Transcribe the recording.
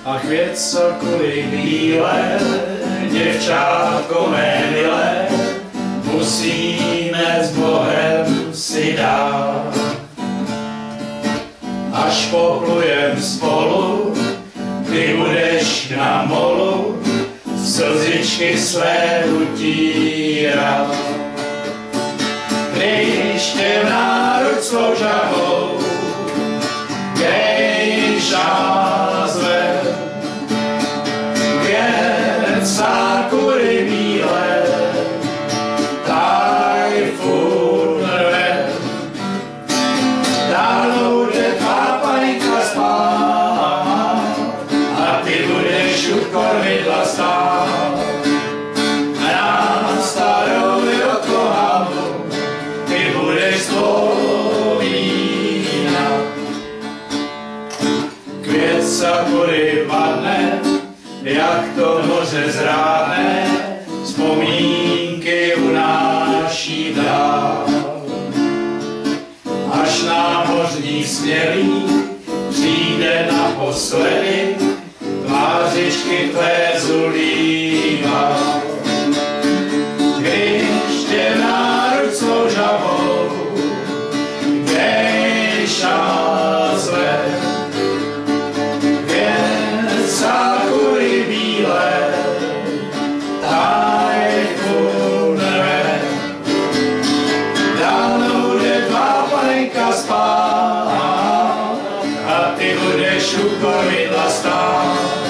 a květ sokoly bílé, děvčátko mé milé, musíme s Bohem si dát. Až poplujem spolu, ty budeš na molu, slzičky své utírat. Když tě v náruč svou žahou gejša zve, květ sákury bílé, taj furt rve. Dálnou jde tvá panenka spát a ty budeš u kormidla stát. Na starou Yokohamu ty budeš vzpomínat. Květ sakury padne, jak to moře zrádne, vzpomínky unáší dál. Až námořní smělý přijde naposledy, tvářičky tvé zulívá. Když tě v náruč svou žavou gejša zve, květ sákury bílé, taj furt rve. Dálnou jde tvá panenka spát a ty budeš u kormidla stát.